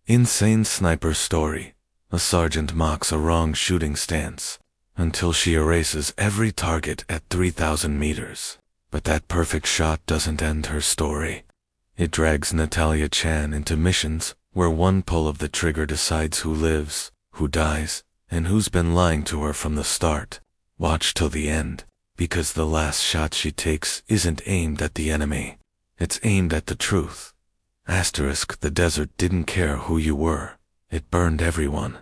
Insane sniper story. A sergeant mocks a wrong shooting stance until she erases every target at 3,000 meters. But that perfect shot doesn't end her story. It drags Natalia Chan into missions where one pull of the trigger decides who lives, who dies, and who's been lying to her from the start. Watch till the end, because the last shot she takes isn't aimed at the enemy. It's aimed at the truth. The desert didn't care who you were. It burned everyone.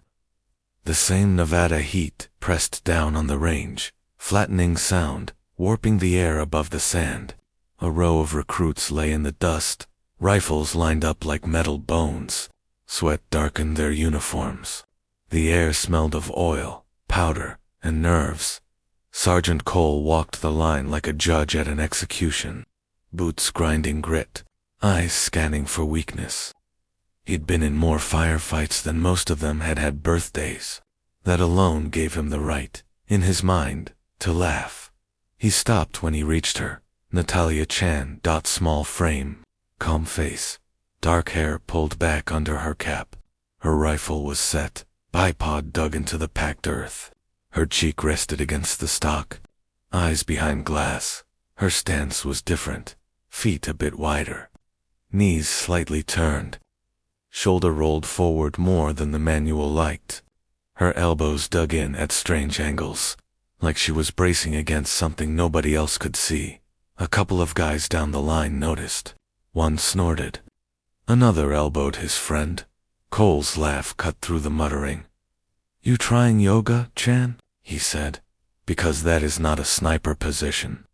The same Nevada heat pressed down on the range, flattening sound, warping the air above the sand. A row of recruits lay in the dust, rifles lined up like metal bones. Sweat darkened their uniforms. The air smelled of oil, powder, and nerves. Sergeant Cole walked the line like a judge at an execution, boots grinding grit, eyes scanning for weakness. He'd been in more firefights than most of them had had birthdays. That alone gave him the right, in his mind, to laugh. He stopped when he reached her. Natalia Chan. Small frame, calm face, dark hair pulled back under her cap. Her rifle was set, bipod dug into the packed earth. Her cheek rested against the stock, eyes behind glass. Her stance was different, feet a bit wider, knees slightly turned, shoulder rolled forward more than the manual liked. Her elbows dug in at strange angles, like she was bracing against something nobody else could see. A couple of guys down the line noticed. One snorted. Another elbowed his friend. Cole's laugh cut through the muttering. "You trying yoga, Chan?" he said. "Because that is not a sniper position."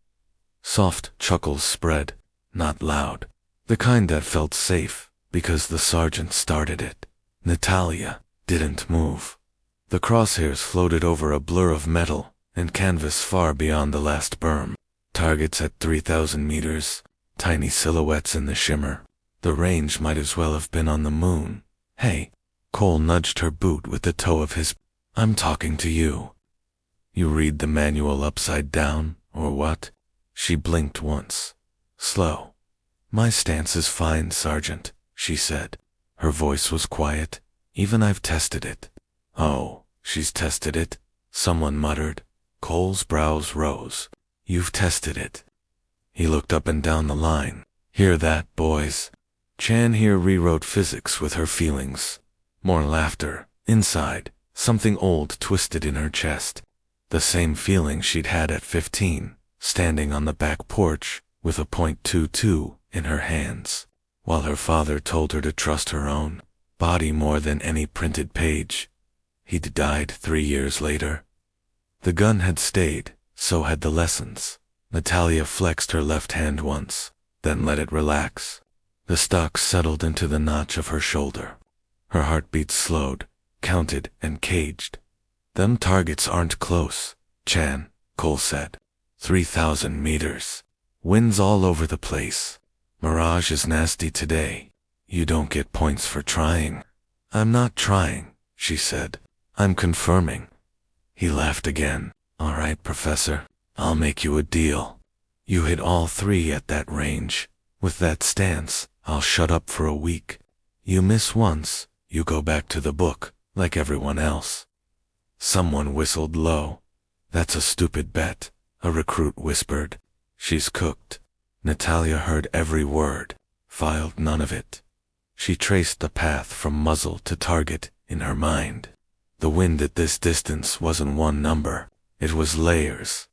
Soft chuckles spread, not loud. The kind that felt safe, because the sergeant started it. Natalia didn't move. The crosshairs floated over a blur of metal and canvas far beyond the last berm. Targets at 3,000 meters, tiny silhouettes in the shimmer. The range might as well have been on the moon. "Hey," Cole nudged her boot with the toe of his. "I'm talking to you. You read the manual upside down, or what?" She blinked once. Slow. "My stance is fine, Sergeant," she said. Her voice was quiet. "Even I've tested it." "Oh, she's tested it?" someone muttered. Cole's brows rose. "You've tested it." He looked up and down the line. "Hear that, boys?" Chan here rewrote physics with her feelings. More laughter. Inside, something old twisted in her chest. The same feeling she'd had at 15, standing on the back porch, with a .22 in her hands, while her father told her to trust her own body more than any printed page. He'd died 3 years later. The gun had stayed, so had the lessons. Natalia flexed her left hand once, then let it relax. The stock settled into the notch of her shoulder. Her heartbeat slowed, counted, and caged. "Them targets aren't close, Chan," Cole said. 3,000 meters. Winds all over the place. Mirage is nasty today. You don't get points for trying." "I'm not trying," she said. "I'm confirming." He laughed again. "All right, Professor. I'll make you a deal. You hit all 3 at that range. With that stance, I'll shut up for a week. You miss once, you go back to the book, like everyone else." Someone whistled low. "That's a stupid bet," a recruit whispered. "She's cooked." Natalia heard every word, filed none of it. She traced the path from muzzle to target in her mind. The wind at this distance wasn't one number. It was layers.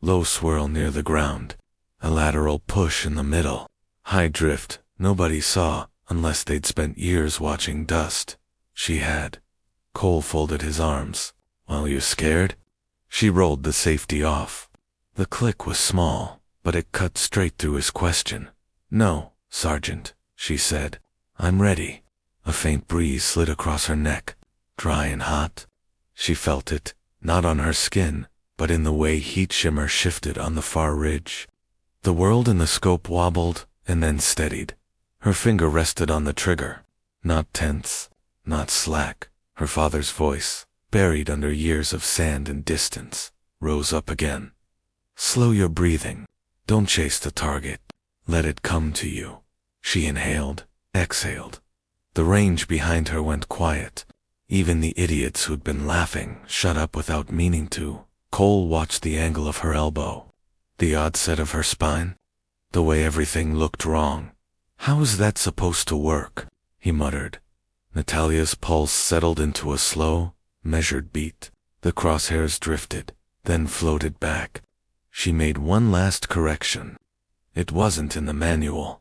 Low swirl near the ground, a lateral push in the middle, high drift nobody saw unless they'd spent years watching dust. She had. Cole folded his arms. "Well, you scared?" She rolled the safety off. The click was small, but it cut straight through his question. "No, Sergeant," she said. "I'm ready." A faint breeze slid across her neck, dry and hot. She felt it, not on her skin, but in the way heat shimmer shifted on the far ridge. The world in the scope wobbled, and then steadied. Her finger rested on the trigger. Not tense, not slack. Her father's voice, buried under years of sand and distance, rose up again. "Slow your breathing. Don't chase the target. Let it come to you." She inhaled, exhaled. The range behind her went quiet. Even the idiots who'd been laughing shut up without meaning to. Cole watched the angle of her elbow, the odd set of her spine, the way everything looked wrong. How is that supposed to work? He muttered. Natalia's pulse settled into a slow, measured beat. The crosshairs drifted, then floated back. She made one last correction. It wasn't in the manual.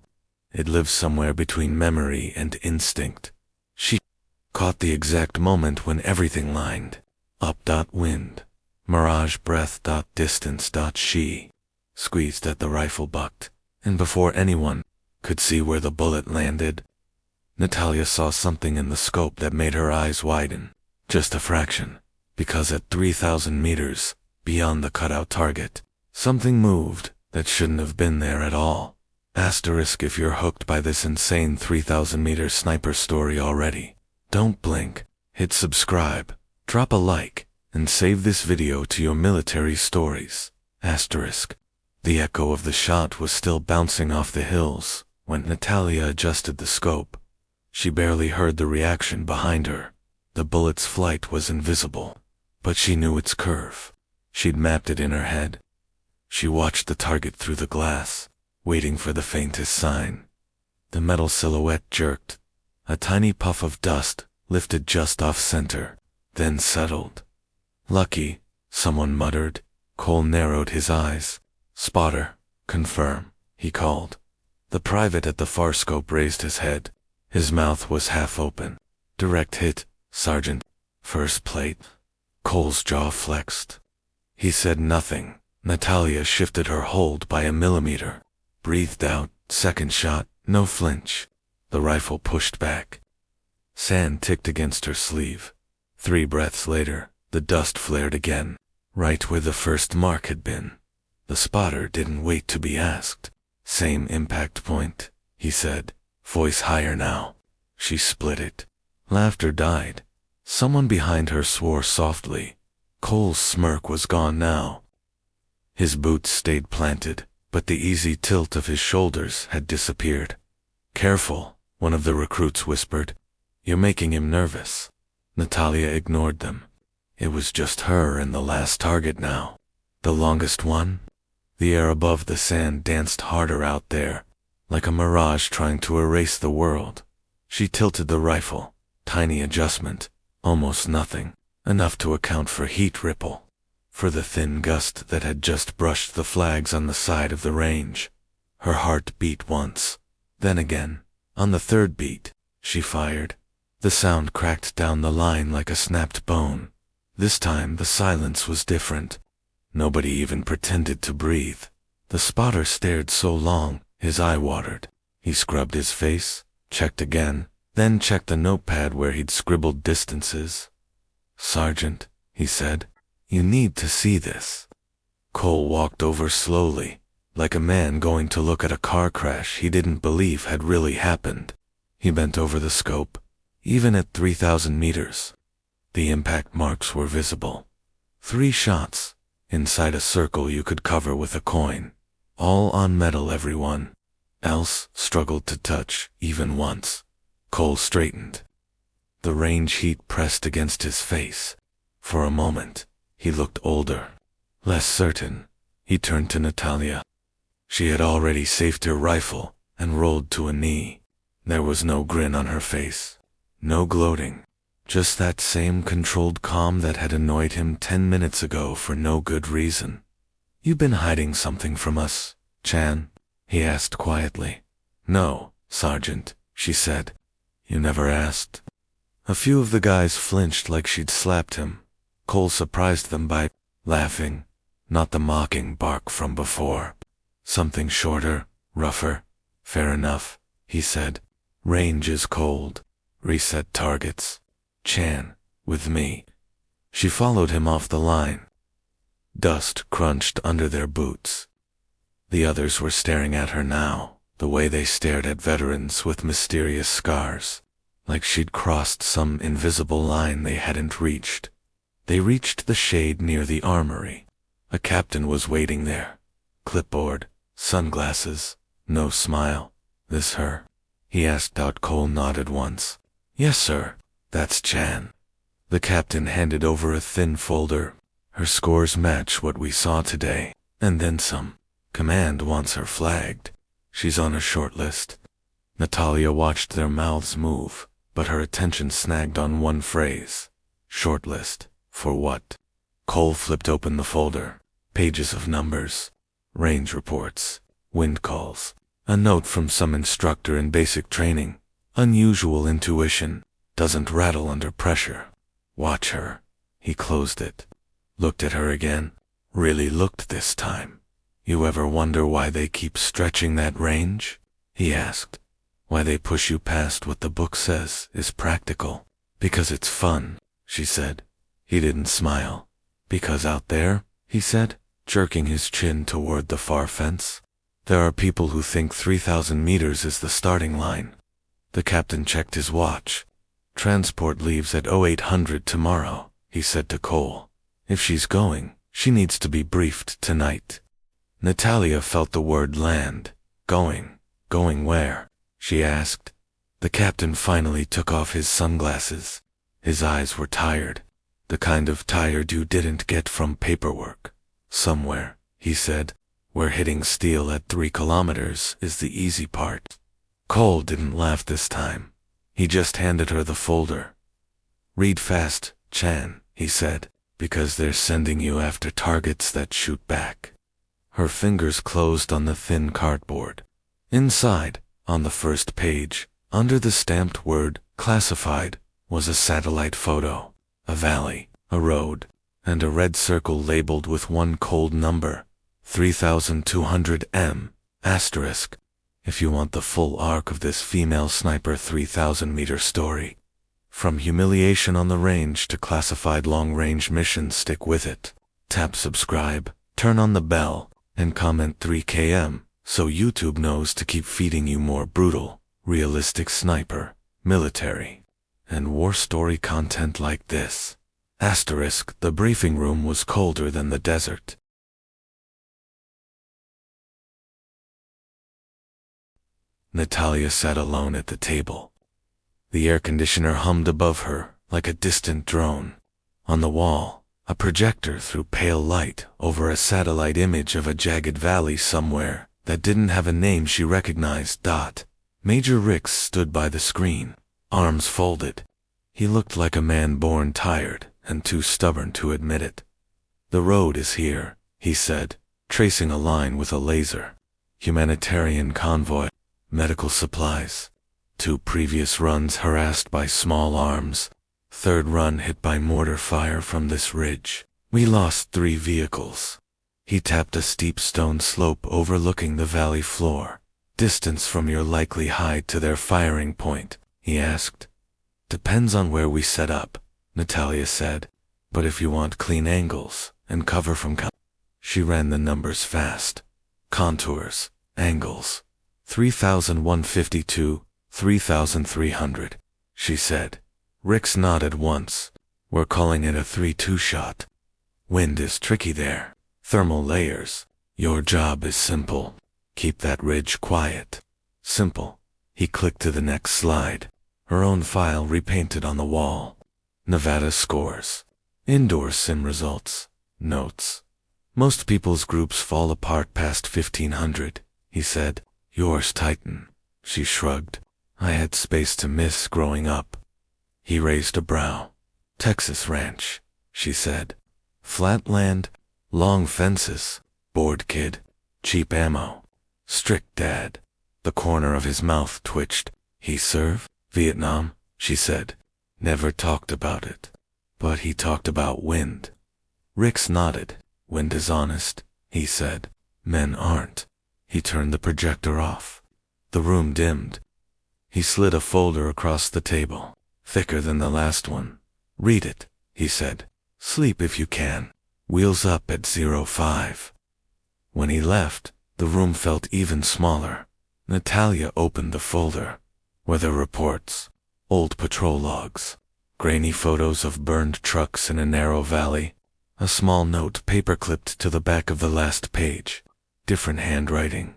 It lived somewhere between memory and instinct. She caught the exact moment when everything lined. Up. Wind. Mirage breath. Distance. She squeezed at the rifle butt, and before anyone could see where the bullet landed, Natalia saw something in the scope that made her eyes widen. Just a fraction, because at 3,000 meters beyond the cutout target, something moved that shouldn't have been there at all. Asterisk if you're hooked by this insane 3,000-meter sniper story already. Don't blink, hit subscribe, drop a like, and save this video to your military stories. Asterisk. The echo of the shot was still bouncing off the hills when Natalia adjusted the scope. She barely heard the reaction behind her. The bullet's flight was invisible, but she knew its curve. She'd mapped it in her head. She watched the target through the glass, waiting for the faintest sign. The metal silhouette jerked. A tiny puff of dust lifted just off center, then settled. Lucky, someone muttered. Cole narrowed his eyes. Spotter, confirm, he called. The private at the far scope raised his head. His mouth was half open. Direct hit, Sergeant. First plate. Cole's jaw flexed. He said nothing. Natalia shifted her hold by a millimeter. Breathed out. Second shot. No flinch. The rifle pushed back. Sand ticked against her sleeve. 3 breaths later, the dust flared again, right where the first mark had been. The spotter didn't wait to be asked. Same impact point, he said, voice higher now. She split it. Laughter died. Someone behind her swore softly. Cole's smirk was gone now. His boots stayed planted, but the easy tilt of his shoulders had disappeared. Careful, one of the recruits whispered. You're making him nervous. Natalia ignored them. It was just her and the last target now. The longest one? The air above the sand danced harder out there, like a mirage trying to erase the world. She tilted the rifle. Tiny adjustment. Almost nothing. Enough to account for heat ripple. For the thin gust that had just brushed the flags on the side of the range. Her heart beat once. Then again. On the third beat, she fired. The sound cracked down the line like a snapped bone. This time the silence was different. Nobody even pretended to breathe. The spotter stared so long, his eye watered. He scrubbed his face, checked again, then checked the notepad where he'd scribbled distances. Sergeant, he said, you need to see this. Cole walked over slowly, like a man going to look at a car crash he didn't believe had really happened. He bent over the scope. Even at 3,000 meters, the impact marks were visible. 3 shots, inside a circle you could cover with a coin. All on metal, everyone else struggled to touch, even once. Cole straightened. The range heat pressed against his face. For a moment, he looked older, less certain. He turned to Natalia. She had already safed her rifle and rolled to a knee. There was no grin on her face. No gloating, just that same controlled calm that had annoyed him 10 minutes ago for no good reason. You been hiding something from us, Chan? He asked quietly. No, Sergeant, she said. You never asked. A few of the guys flinched like she'd slapped him. Cole surprised them by laughing, not the mocking bark from before. Something shorter, rougher. Fair enough, he said. Range is cold. Reset targets. Chan, with me. She followed him off the line. Dust crunched under their boots. The others were staring at her now, the way they stared at veterans with mysterious scars, like she'd crossed some invisible line they hadn't reached. They reached the shade near the armory. A captain was waiting there. Clipboard, sunglasses, no smile. This her? He asked out. Cole nodded once. Yes, sir. That's Chan. The captain handed over a thin folder. Her scores match what we saw today, and then some. Command wants her flagged. She's on a short list. Natalia watched their mouths move, but her attention snagged on one phrase. Shortlist. For what? Cole flipped open the folder. Pages of numbers. Range reports. Wind calls. A note from some instructor in basic training. Unusual intuition. Doesn't rattle under pressure. Watch her. He closed it. Looked at her again. Really looked this time. You ever wonder why they keep stretching that range? He asked. Why they push you past what the book says is practical. Because it's fun, she said. He didn't smile. Because out there, he said, jerking his chin toward the far fence, there are people who think 3,000 meters is the starting line. The captain checked his watch. Transport leaves at 0800 tomorrow, he said to Cole. If she's going, she needs to be briefed tonight. Natalia felt the word land. Going. Going where? She asked. The captain finally took off his sunglasses. His eyes were tired. The kind of tired you didn't get from paperwork. Somewhere, he said, where hitting steel at 3 kilometers is the easy part. Cole didn't laugh this time. He just handed her the folder. Read fast, Chan, he said, because they're sending you after targets that shoot back. Her fingers closed on the thin cardboard. Inside, on the first page, under the stamped word, classified, was a satellite photo, a valley, a road, and a red circle labeled with one cold number, 3200 M, asterisk. If you want the full arc of this female sniper 3,000-meter story. From humiliation on the range to classified long-range missions, stick with it. Tap subscribe, turn on the bell, and comment 3KM, so YouTube knows to keep feeding you more brutal, realistic sniper, military, and war story content like this. Asterisk, the briefing room was colder than the desert. Natalia sat alone at the table. The air conditioner hummed above her like a distant drone. On the wall, a projector threw pale light over a satellite image of a jagged valley somewhere that didn't have a name she recognized. Major Ricks stood by the screen, arms folded. He looked like a man born tired and too stubborn to admit it. The road is here, he said, tracing a line with a laser. Humanitarian convoy. Medical supplies. 2 previous runs harassed by small arms. 3rd run hit by mortar fire from this ridge. We lost 3 vehicles. He tapped a steep stone slope overlooking the valley floor. Distance from your likely hide to their firing point, he asked. Depends on where we set up, Natalia said. But if you want clean angles and cover from She ran the numbers fast. Contours, angles. 3,152, 3,300, she said. Ricks nodded once. We're calling it a 3-2 shot. Wind is tricky there. Thermal layers. Your job is simple. Keep that ridge quiet. Simple. He clicked to the next slide. Her own file repainted on the wall. Nevada scores. Indoor sim results. Notes. Most people's groups fall apart past 1,500, he said. Yours Titan. She shrugged. I had space to miss growing up. He raised a brow. Texas ranch, she said. Flat land, long fences, bored kid, cheap ammo, strict dad. The corner of his mouth twitched. He serve? Vietnam, she said. Never talked about it. But he talked about wind. Ricks nodded. Wind is honest, he said. Men aren't. He turned the projector off. The room dimmed. He slid a folder across the table, thicker than the last one. Read it, he said. Sleep if you can. Wheels up at 05. When he left, the room felt even smaller. Natalia opened the folder. Weather reports, old patrol logs, grainy photos of burned trucks in a narrow valley, a small note paper-clipped to the back of the last page. Different handwriting.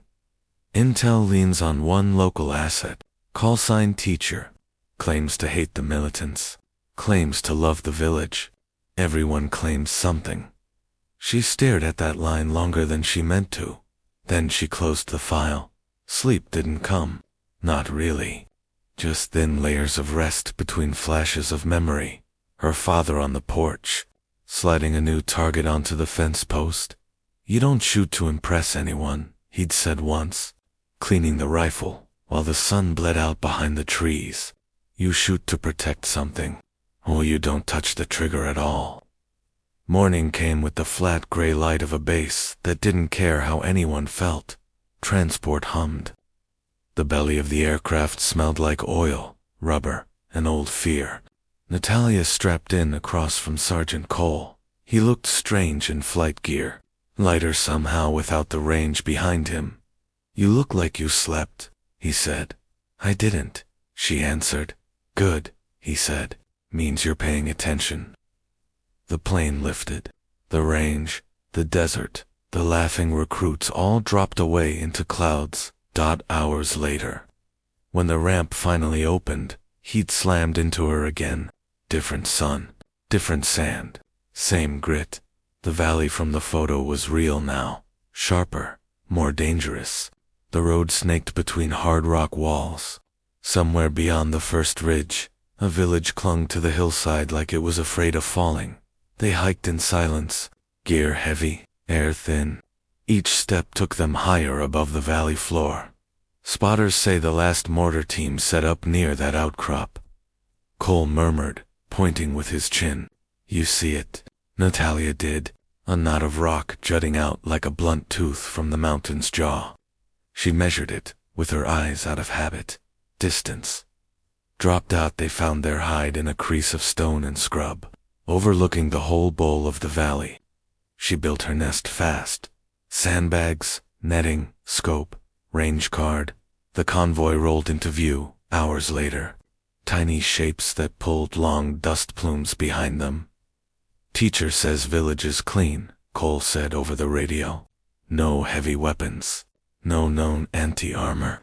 Intel leans on one local asset, call sign teacher. claims to hate the militants, claims to love the village. Everyone claims something. She stared at that line longer than she meant to. Then she closed the file. Sleep didn't come. Not really. Just thin layers of rest between flashes of memory. Her father on the porch, sliding a new target onto the fence post. "You don't shoot to impress anyone," he'd said once, cleaning the rifle while the sun bled out behind the trees. "You shoot to protect something, or you don't touch the trigger at all." Morning came with the flat gray light of a base that didn't care how anyone felt. Transport hummed. The belly of the aircraft smelled like oil, rubber, and old fear. Natalia strapped in across from Sergeant Cole. He looked strange in flight gear, lighter somehow without the range behind him. "You look like you slept," he said. "I didn't," she answered. "Good," he said. "Means you're paying attention." The plane lifted. The range, the desert, the laughing recruits all dropped away into clouds. Hours later, when the ramp finally opened, he'd slammed into her again. Different sun, different sand, same grit. The valley from the photo was real now, sharper, more dangerous. The road snaked between hard rock walls. Somewhere beyond the first ridge, a village clung to the hillside like it was afraid of falling. They hiked in silence, gear heavy, air thin. Each step took them higher above the valley floor. Spotters say the last mortar team set up near that outcrop. Cole murmured, pointing with his chin. "You see it?" Natalia did, a knot of rock jutting out like a blunt tooth from the mountain's jaw. She measured it, with her eyes out of habit. Distance. Dropped out, they found their hide in a crease of stone and scrub, overlooking the whole bowl of the valley. She built her nest fast. Sandbags, netting, scope, range card. The convoy rolled into view, hours later. Tiny shapes that pulled long dust plumes behind them. "Teacher says village is clean," Cole said over the radio. "No heavy weapons. No known anti-armor.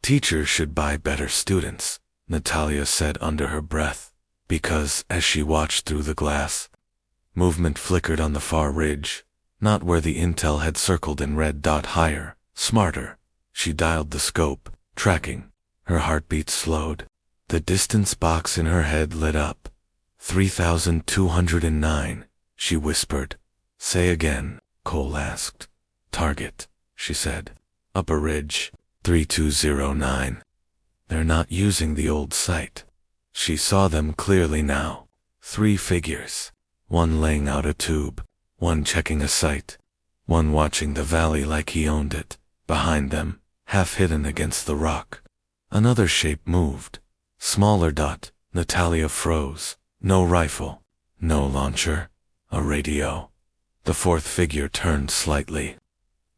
Teachers should buy better students," Natalia said under her breath, because, as she watched through the glass, movement flickered on the far ridge. Not where the intel had circled in red dot higher, smarter. She dialed the scope, tracking. Her heartbeat slowed. The distance box in her head lit up. 3,209, she whispered. "Say again," Cole asked. "Target," she said. "Upper ridge, 3209. They're not using the old site." She saw them clearly now. 3 figures. One laying out a tube. One checking a sight. One watching the valley like he owned it. Behind them, half hidden against the rock, another shape moved. Smaller dot. Natalia froze. No rifle. No launcher. A radio. The 4th figure turned slightly.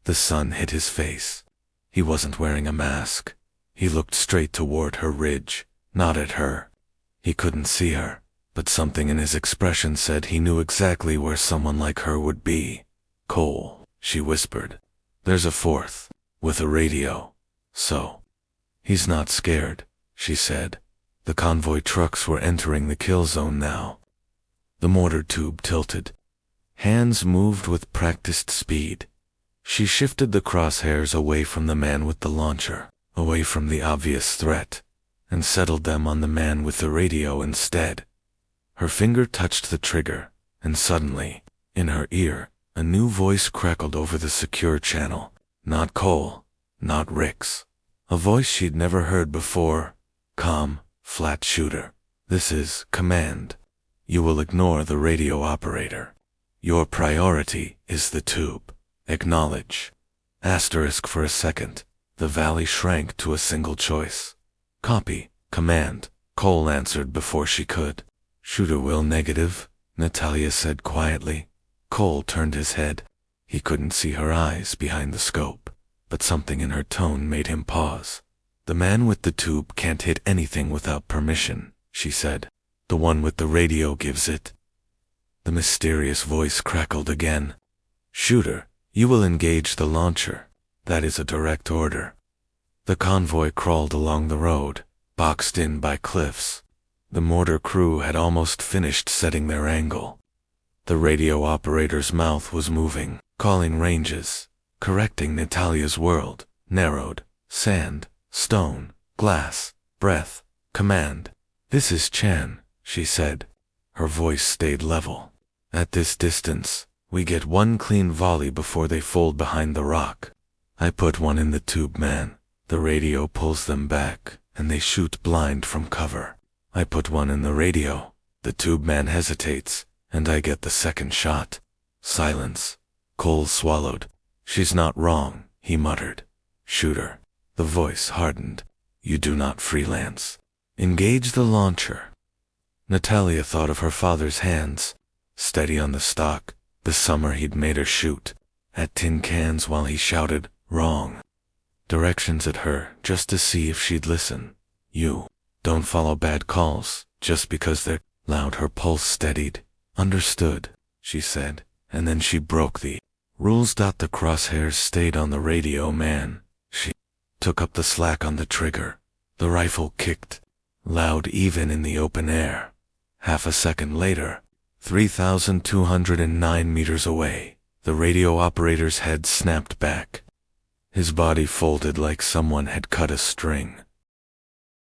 The sun hit his face. He wasn't wearing a mask. He looked straight toward her ridge, not at her. He couldn't see her, but something in his expression said he knew exactly where someone like her would be. "Cole," she whispered. "There's a 4th, with a radio. So." "He's not scared," she said. The convoy trucks were entering the kill zone now. The mortar tube tilted. Hands moved with practiced speed. She shifted the crosshairs away from the man with the launcher, away from the obvious threat, and settled them on the man with the radio instead. Her finger touched the trigger, and suddenly, in her ear, a new voice crackled over the secure channel. Not Cole, not Rick's. A voice she'd never heard before. Calm, flat shooter. "This is command. You will ignore the radio operator. Your priority is the tube. Acknowledge." Asterisk for a second. The valley shrank to a single choice. "Copy, command," Cole answered before she could. "Shooter will negative," Natalia said quietly. Cole turned his head. He couldn't see her eyes behind the scope, but something in her tone made him pause. "The man with the tube can't hit anything without permission," she said. "The one with the radio gives it." The mysterious voice crackled again. "Shooter, you will engage the launcher. That is a direct order." The convoy crawled along the road, boxed in by cliffs. The mortar crew had almost finished setting their angle. The radio operator's mouth was moving, calling ranges, correcting Natalia's world, narrowed, sand, stone, glass, breath, command. "This is Chan," she said. Her voice stayed level. "At this distance, we get one clean volley before they fold behind the rock. I put one in the tube man. The radio pulls them back, and they shoot blind from cover. I put one in the radio. The tube man hesitates, and I get the second shot." Silence. Cole swallowed. "She's not wrong," he muttered. "Shoot her." The voice hardened. "You do not freelance. Engage the launcher." Natalia thought of her father's hands, steady on the stock, the summer he'd made her shoot at tin cans while he shouted, "Wrong!" Directions at her, just to see if she'd listen. "You don't follow bad calls, just because they're loud." Her pulse steadied. "Understood," she said, and then she broke the rules. The crosshairs stayed on the radio man. She took up the slack on the trigger. The rifle kicked, loud even in the open air. Half a second later, 3,209 meters away, the radio operator's head snapped back. His body folded like someone had cut a string.